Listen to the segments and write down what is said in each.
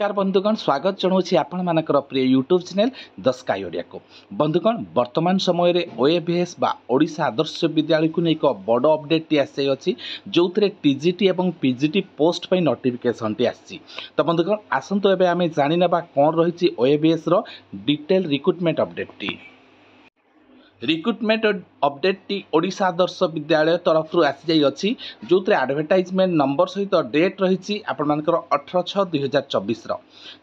नमस्कार बंधुगण स्वागत जनाऊँ आपण मानकर प्रिय YouTube channel the sky Odia को बंधुगण वर्तमान समय रे ओएबीएस बा ओडिशा आदर्श विद्यालय को एक बड़ अपडेट टी आसी जो टीजीटी एवं पीजीटी पोस्ट पर नोटिफिकेशन टी आसी। तो बंधुगण आसतु एबे आमे जानि नेबा कोन रही ओएबीएस रो डिटेल रिक्रुटमेंट अपडेट टी। रिक्रुटमेंट अपडेट टी ओडिशा आदर्श विद्यालय तरफ आसी जाइए जो एडवर्टाइजमेंट नंबर सहित डेट रही आपर 18/6/2024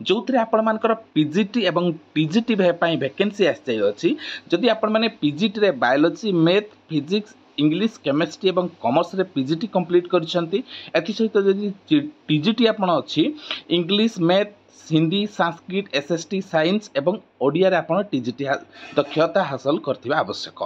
जो आपर पीजीटी एवं टीजीटी वैकेंसी आसी जाइए। जदि आपण मैंने पीजीटी रे biology math physics English chemistry एवं कॉमर्स रे पीजीटी कंप्लीट करछंती सहित जदि टीजीटी आपण अछि English math Hindi Sanskrit SST science एवं ओडिया रे आपण टीजीटी दक्षता हासिल करथिबा आवश्यक।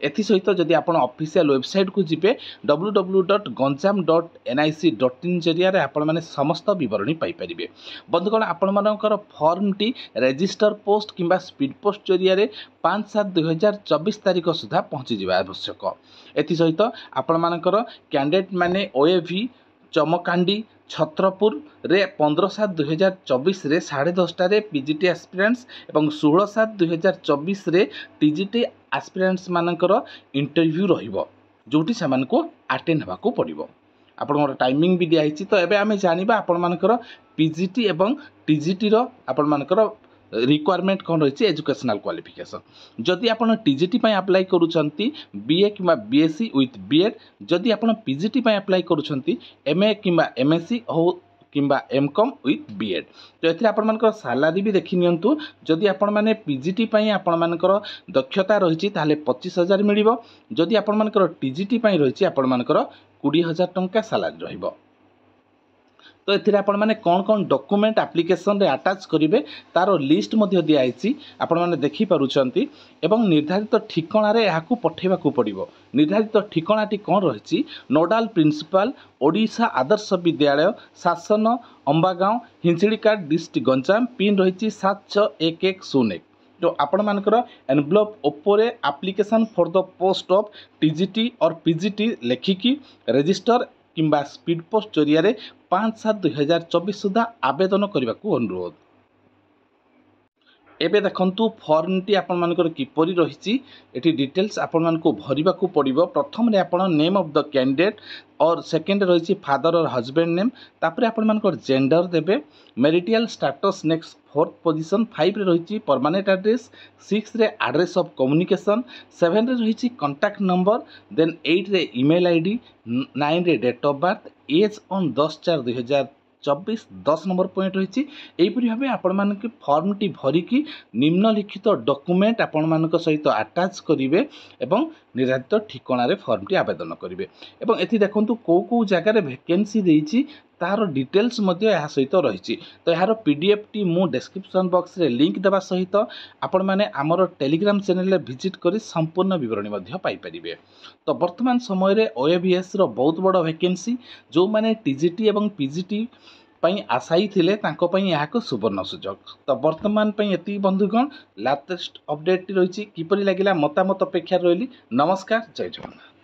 एथि सहित जदि आपण ऑफिशियल वेबसाइट को जिबे www.ganjam.nic.in जरिया रे आपण माने समस्त विवरणी पाई परिबे। बंधुगण आपण मानकर फॉर्म टी रजिस्टर पोस्ट किंबा स्पीड पोस्ट जरिया रे 5/7/2024 तारिख सुधा पहुंची जिबा आवश्यक। एथि सहित आपण मानकर कैंडिडेट माने ओएवी चमकांडी छत्रपुर रे 15/7/2024 रे 10:30 रे पीजीटी एस्पिरेंट्स एवं 16/7/2024 रे टीजीटी एस्पिरेंट्स मानकर इंटरव्यू रहिबो जोटी से मानको अटेंड होबा को पड़िबो। आपनकर टाइमिंग भी दिया हिची। तो एबे आमे जानिबा आपण मानकर पीजीटी एवं टीजीटी रो आपण मानकर रिक्वायरमेंट कौन रही एजुकेशनल क्वालिफिकेशन। जदि आप टीजीटी अप्लाई करुँच बीए कि बीएससी विथ बीएड, जदि आप पीजीटी अप्लाई करुँच एमए कि एमएससी हो कि एमकॉम विथ बीएड। तो ये आपर सालारी भी देखी नियंतु। जदि आपण मैंने पीजीटी आपण मानकर दक्षता रही 25,000 मिल। जदि आपण मानकर टीजीटी रही आपण मानकर 20,000 टंका सालारी रहिबो। तो ये आपण मैंने कौन कौन डॉक्यूमेंट एप्लिकेशन रे अटैच करेंगे तार लिस्ट दिखाई आपण मैंने देखिपुंट एवं निर्धारित ठिकाणा यहाँ पठेवा पड़ो। निर्धारित ठिकाणाटी कौन रही नोडाल प्रिंसिपल ओडिशा आदर्श विद्यालय शासन अंबागांव हिंसिड़ीकाट डिस्ट्रिक्ट गंजाम पिन रही 761101 जो आपण मानकर एनवलप ओपोरे application for the post of TGT और पीजीटी लेखिकी रजिस्टर किंबा स्पीड पोस्ट जरिया 5/7/2024 सुधा आवेदन करने को अनुरोध। एबे देखंतु फॉर्म टी आपण मानकर किपरि रही एटी डिटेल्स आपण मानको भरिबा को पड़िबो। प्रथम रे आपण नेम ऑफ द कैंडिडेट और सेकंड रही फादर और हस्बैंड नेम, तापर आपण मानकर जेंडर देबे, marital status next 4th position, 5 रे रही परमानेंट एड्रेस, 6 रे एड्रेस ऑफ कम्युनिकेशन, 7 रे रही कांटेक्ट नंबर, देन 8 रे ईमेल आईडी, 9 रे date of birth, age on 10/4/2024 10 number point रही। यहीपरि भाव आपण मानक फॉर्म टी भरिकी निम्नलिखित डॉक्यूमेंट आपण मानक सहित अटैच करेंगे एवं निर्धारित ठिकाणा फॉर्म टी आवेदन करेंगे। एवं एथि देखंतु को जगार वैकेंसी देइछि तार डिटेल्स या सहित रही। तो यार पीडीएफ टी मु डिस्क्रिप्शन बॉक्स रे लिंक देवा सहित आपण माने आमर टेलीग्राम चैनल रे विजिट करी संपूर्ण विवरणी पाई परिबे। तो वर्तमान समय रे ओएबीएस रो बहुत बड़ वैकेंसी जो माने टीजीटी एवं पीजीटी पई आशायी थिले तांको पई याको सुवर्ण सुजोग। तो वर्तमान पई एति बंधुगण लाटेस्ट अपडेट रही किपरि लागिला मतामत अपेक्षा रही। नमस्कार, जय जगन्नाथ।